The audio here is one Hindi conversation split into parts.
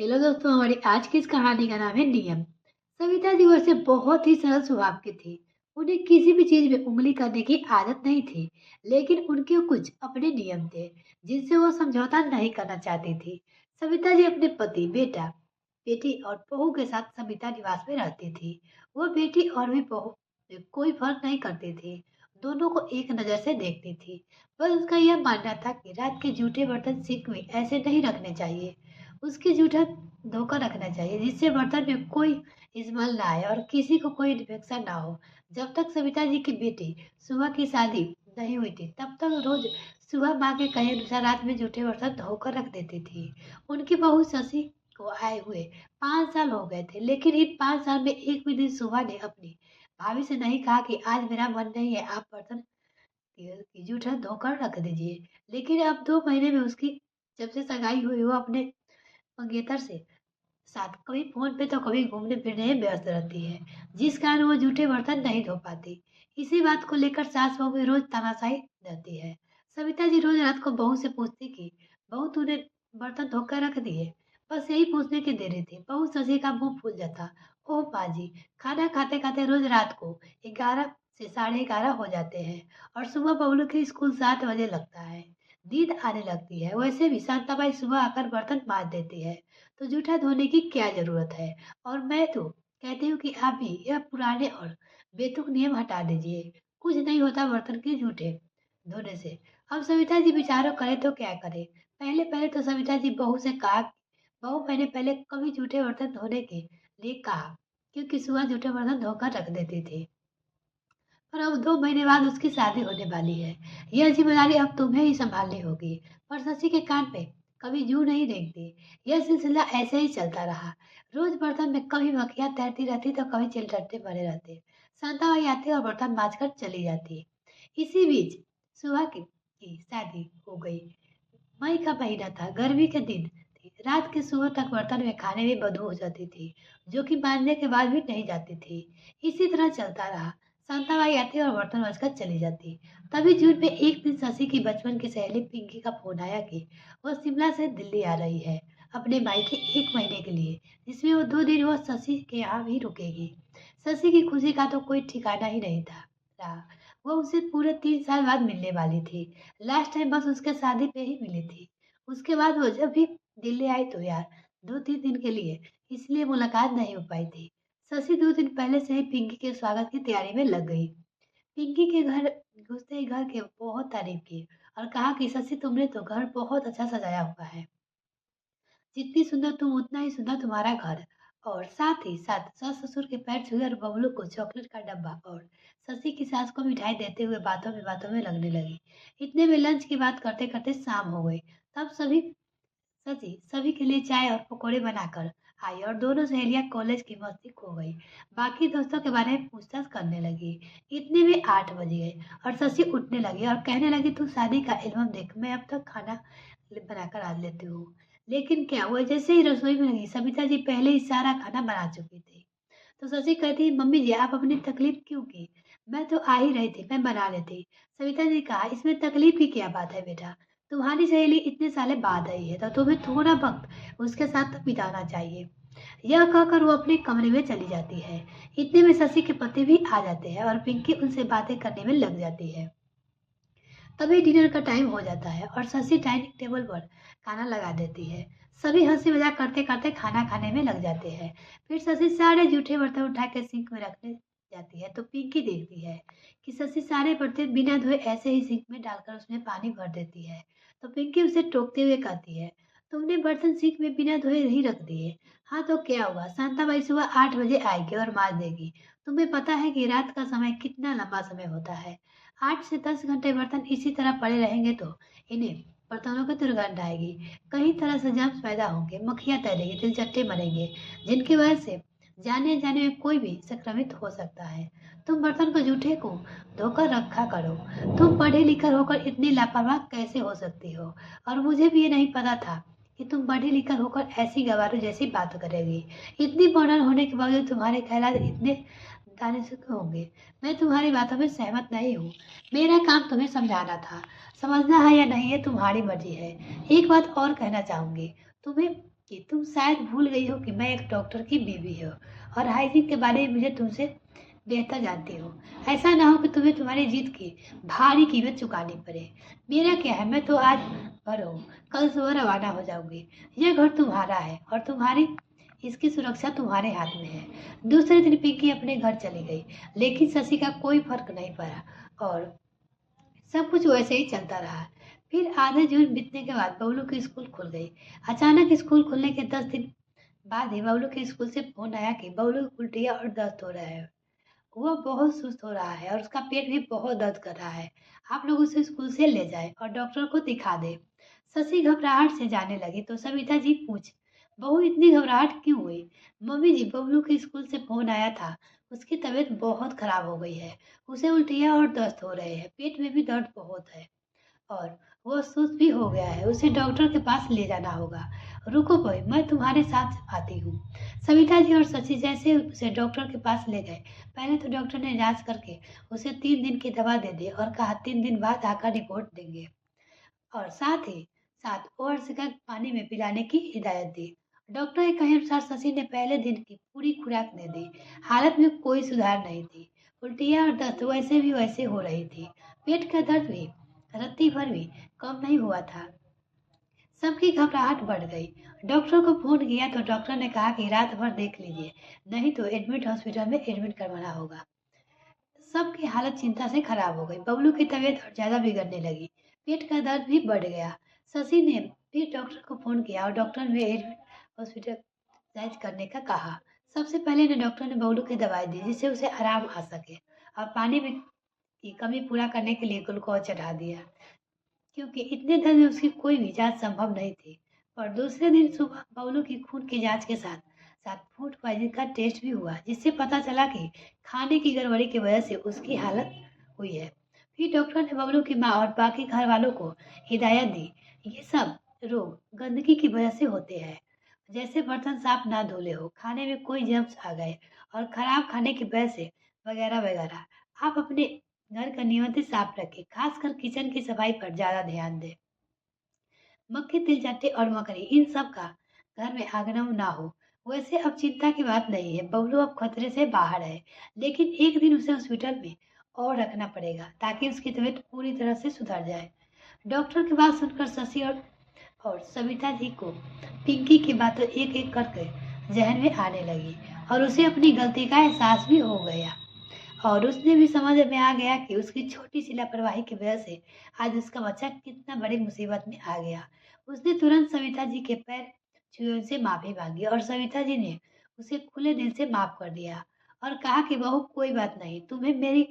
हेलो दोस्तों, हमारी आज की इस कहानी का नाम है नियम। सविता जी वैसे बहुत ही सरल स्वभाव की थी। उन्हें किसी भी चीज में उंगली करने की आदत नहीं थी, लेकिन उनके कुछ अपने नियम थे जिनसे वो समझौता नहीं करना चाहती थी। सविता जी अपने पति, बेटा, बेटी और बहू के साथ सविता निवास में रहती थी। वो बेटी और भी बहू में कोई फर्क नहीं करती थी, दोनों को एक नजर से देखती थी। बस उसका यह मानना था कि रात के जूठे बर्तन सिंक में ऐसे नहीं रखने चाहिए। उसकी जूठा धोकर रखना चाहिए जिससे बर्तन में कोई स्मेल ना आए और किसी को कोई इन्फेक्शन ना हो। जब तक सविता जी की बेटी सुबह की शादी नहीं हुई थी, तब तक रोज सुबह माँ के कहे अनुसार रात में जूठे बर्तन धोकर रख देती थी। उनकी बहू शशि को आए हुए 5 साल हो गए थे, लेकिन इन 5 साल में एक भी दिन सुबह ने अपनी भाभी से नहीं कहा कि आज मेरा मन नहीं है, आप बर्तन की जूठा धोकर रख दीजिए। लेकिन अब 2 महीने में उसकी जब से सगाई हुई, वो अपने मंगेतर से साथ कभी फोन पे तो कभी घूमने फिरने में व्यस्त रहती है, जिस कारण वो जूठे बर्तन नहीं धो पाती। इसी बात को लेकर सास बहू में रोज तानाशाही रहती है। सविता जी रोज रात को बहू से पूछती कि बहू तूने बर्तन धोकर रख दिए। बस यही पूछने की देरी थी, बहू शशि का मुंह फूल जाता। ओह बाजी, खाना खाते खाते रोज रात को 11 से 11:30 हो जाते हैं और सुबह बबलू के स्कूल 7 बजे लगता है। नींद आने लगती है। वैसे भी शांताबाई सुबह आकर बर्तन मांज देती है, तो जूठा धोने की क्या जरूरत है। और मैं तो कहती हूँ कि आप भी यह पुराने और बेतुक नियम हटा दीजिए। कुछ नहीं होता बर्तन के जूठे धोने से। अब सविता जी विचारों करे तो क्या करे। पहले पहले तो सविता जी बहू से कहा, बहू मैंने पहले कभी जूठे बर्तन धोने के लिए कहा, क्योंकि सुबह जूठे बर्तन धोकर रख देती थी। पर अब 2 महीने बाद उसकी शादी होने वाली है। यह जिम्मेदारी अब तुम्हें ही संभालनी होगी। पर शशि के कान पे कभी जू नहीं रेंगती। यह सिलसिला ऐसे ही चलता रहा। रोज बर्तन में कभी मक्खियां तैरती रहती तो कभी चिलटते भरे रहते। शांताबाई आती और बर्तन मांज कर चली जाती। इसी बीच सुबह की शादी हो गई। मई का महीना था, गर्मी के दिन थे। रात के सुबह तक बर्तन में खाने में बदबू हो जाती थी, जो कि मांजने के बाद भी नहीं जाती थी। इसी तरह चलता रहा। शांताबाई आती और बर्तन मांजकर चली जाती। तभी जून में एक दिन शशि की बचपन की सहेली पिंकी का फोन आया कि वह शिमला से दिल्ली आ रही है अपने मायके 1 महीने के लिए, जिसमें वो 2 दिन वह शशि के यहाँ भी रुकेगी। शशि की खुशी का तो कोई ठिकाना ही नहीं था रहा। वह उसे पूरे 3 साल बाद मिलने वाली थी। लास्ट टाइम बस उसके शादी पे ही मिली थी। उसके बाद वो जब भी दिल्ली आई तो यार 2-3 दिन के लिए, इसलिए मुलाकात नहीं हो पाई थी। शशि 2 दिन पहले से ही पिंकी के स्वागत की तैयारी में लग गई। पिंकी के घर घुसते ही घर के बहुत तारीफ की और कहा कि शशि तुमने तो घर बहुत अच्छा सजाया हुआ है। जितनी सुंदर तुम उतना ही सुंदर तुम्हारा घर। और साथ ही साथ सास ससुर के पैर छुए और बबलू को चॉकलेट का डब्बा और शशि की सास को मिठाई देते हुए बातों में लगने लगी। इतने में लंच की बात करते करते शाम हो गई। तब शशि सभी के लिए चाय और पकौड़े बनाकर आई और दोनों सहेलियां कॉलेज की मस्ती खो गई। बाकी दोस्तों के बारे में पूछताछ करने लगी। इतने में 8 बज गए और शशि उठने लगी और कहने लगी तू शादी का एल्बम देख, मैं अब तक खाना बनाकर आ लेती हूँ। लेकिन क्या हुआ, जैसे ही रसोई में लगी सविता जी पहले ही सारा खाना बना चुकी थी। तो शशि कहती मम्मी जी आप अपनी तकलीफ क्यों की, मैं तो आ ही रही थी, मैं बना लेती। सविता जी कहा इसमें तकलीफ की क्या बात है बेटा, तुम्हारी सहेली इतने साले बाद आई है तो तुम्हें थोड़ा वक्त उसके साथ बिताना चाहिए। यह कहकर वो अपने कमरे में चली जाती है। इतने में शशि के पति भी आ जाते हैं और पिंकी उनसे बातें करने में लग जाती है। तभी डिनर का टाइम हो जाता है और शशि डाइनिंग टेबल पर खाना लगा देती है। सभी हंसी मजाक करते करते खाना खाने में लग जाते हैं। फिर शशि सारे जूठे बर्तन उठा के सिंक में रखने जाती है तो पिंकी देखती है कि शशि सारे बर्तन बिना धोए ऐसे ही सिंक में डालकर उसमें पानी भर देती है। तो पिंकी उसे टोकते हुए कहती है तुमने बर्तन सिंक में बिना धोए नहीं रख दिए। हाँ तो क्या हुआ, शांताबाई सुबह 8 बजे आएगी और मार देगी। तुम्हें पता है कि रात का समय कितना लंबा समय होता है। 8 से 10 घंटे बर्तन इसी तरह पड़े रहेंगे तो इन्हें बर्तनों की दुर्गंध आएगी। कई तरह से जर्म्स पैदा होंगे, मक्खियां तैरेंगी, तिलचट्टे मरेंगे, जिनकी वजह से जाने जाने में कोई भी संक्रमित हो सकता है। तुम बर्तन को जूठे को धोकर रखा करो। तुम पढ़े लिखकर होकर इतनी लापरवाह कैसे हो सकती हो। और मुझे भी ये नहीं पता था कि तुम पढ़ी लिखकर होकर ऐसी गवारों जैसी बात करेगी। इतनी मॉडर्न होने के बावजूद तुम्हारे ख्यालात इतने दानिशुक होंगे। मैं तुम्हारी बातों में सहमत नहीं हूँ। मेरा काम तुम्हें समझाना था। समझना है या नहीं ये तुम्हारी मर्जी है। एक बात और कहना चाहूंगी, तुम्हें कि तुम शायद भूल गई हो कि मैं एक डॉक्टर की बीवी हूँ और हाइजीन के बारे में मुझे तुमसे बेहतर जानती हूँ। ऐसा ना हो कि तुम्हें तुम्हारी जीत की भारी कीमत चुकानी पड़े। मेरा क्या है, मैं तो आज भर हूँ, कल सुबह रवाना हो जाऊंगी। यह घर तुम्हारा है और तुम्हारी इसकी सुरक्षा तुम्हारे हाथ में है। दूसरे दिन पिंकी अपने घर चली गई, लेकिन शशि का कोई फर्क नहीं पड़ा और सब कुछ वैसे ही चलता रहा। फिर आधा जून बीतने के बाद बबलू की स्कूल खुल गई। अचानक स्कूल खुलने के 10 दिन बाद ही बबलू के स्कूल से फोन आया कि बबलू को उल्टियाँ और दस्त हो रहा है। वो बहुत सुस्त हो रहा है और उसका पेट भी बहुत दर्द कर रहा है। आप लोग उसे स्कूल से ले जाए और डॉक्टर को दिखा दे। शशि घबराहट से जाने लगी तो सविता जी पूछ, बहू इतनी घबराहट क्यों हुई? मम्मी जी, बबलू के स्कूल से फोन आया था, उसकी तबीयत बहुत खराब हो गई है। उसे उल्टियाँ और दस्त हो रहे हैं, पेट में भी दर्द बहुत है और वो सुस्त भी हो गया है। उसे डॉक्टर के पास ले जाना होगा। रुको भाई, मैं तुम्हारे साथ आती हूँ। सविता जी और शशि जैसे उसे डॉक्टर के पास ले गए। पहले तो डॉक्टर ने जांच करके उसे 3 दिन की दवा दे दी और कहा 3 दिन बाद आकर रिपोर्ट देंगे और साथ ही साथ ओट्स का पानी में पिलाने की हिदायत दी। डॉक्टर के कहे अनुसार शशि ने पहले दिन की पूरी खुराक दे दी। हालत में कोई सुधार नहीं थी। उल्टियाँ और दस्त वैसे भी वैसे हो रही थी। पेट का दर्द भी रत्ती भर भी कम नहीं हुआ था। सबकी घबराहट बढ़ गई। डॉक्टर को फोन किया तो डॉक्टर ने कहा कि रात भर देख लीजिए, नहीं तो एडमिट हॉस्पिटल में एडमिट करवाना होगा। सबकी हालत चिंता से खराब हो गई। बबलू की तबीयत और ज्यादा बिगड़ने लगी। पेट का दर्द भी बढ़ गया। शशि ने फिर डॉक्टर को फोन किया और डॉक्टर ने एडमिट हॉस्पिटलाइज करने का कहा। सबसे पहले ने डॉक्टर ने बबलू की दवाई दी जिससे उसे आराम आ सके और पानी में की कमी पूरा करने के लिए ग्लूकोज चढ़ा दिया, क्योंकि इतने दिन में उसकी कोई भी जांच संभव नहीं थी। और दूसरे दिन सुबह बबलू की खून की जांच के साथ साथ फूड पॉइजन का टेस्ट भी हुआ, जिससे पता चला कि खाने की गड़बड़ी की वजह से उसकी हालत हुई है। फिर डॉक्टर ने बबलू की माँ और बाकी घर वालों को हिदायत दी। ये सब रोग गंदगी की वजह से होते हैं, जैसे बर्तन साफ ना धोले हो, खाने में कोई जर्म्स आ गए और खराब खाने की वजह से वगैरह वगैरह। आप अपने घर का नियमित साफ रखें, खासकर किचन की सफाई पर ज्यादा ध्यान दें। मक्खी, तिलचट्टे और मकड़ी इन सब का घर में आगमन ना हो। वैसे अब चिंता की बात नहीं है, बबलू अब खतरे से बाहर है, लेकिन एक दिन उसे हॉस्पिटल में और रखना पड़ेगा ताकि उसकी तबीयत पूरी तरह से सुधर जाए। डॉक्टर की बात सुनकर शशि और सविता जी को पिंकी की बातें एक एक करके जहन में आने लगी और उसे अपनी गलती का एहसास भी हो गया और उसने भी समझ में आ गया कि उसकी छोटी सी लापरवाही की वजह से आज उसका बच्चा कितना बड़ी मुसीबत में आ गया। उसने तुरंत सविता जी के पैर छुए उनसे माफी मांगी और सविता जी ने उसे खुले दिल से माफ कर दिया और कहा कि बहू कोई बात नहीं, तुम्हें मेरी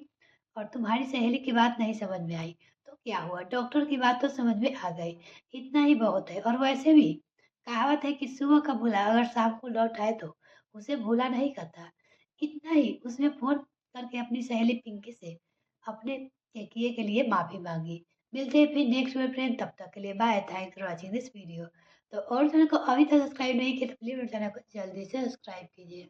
और तुम्हारी सहेली की बात नहीं समझ में आई तो क्या हुआ, डॉक्टर की बात तो समझ में आ गई, इतना ही बहुत है। और वैसे भी कहावत है कि सुबह का भूला अगर शाम को लौट आए तो उसे भूला नहीं करता। इतना ही उसने फोन करके अपनी सहेली पिंकी से अपने किए के लिए माफी मांगी। मिलते हैं फिर नेक्स्ट में फ्रेंड, तब तक के लिए bye, thanks for watching this video. तो और चैनल को अभी तक सब्सक्राइब नहीं किया तो प्लीज चैनल को जल्दी से सब्सक्राइब कीजिए।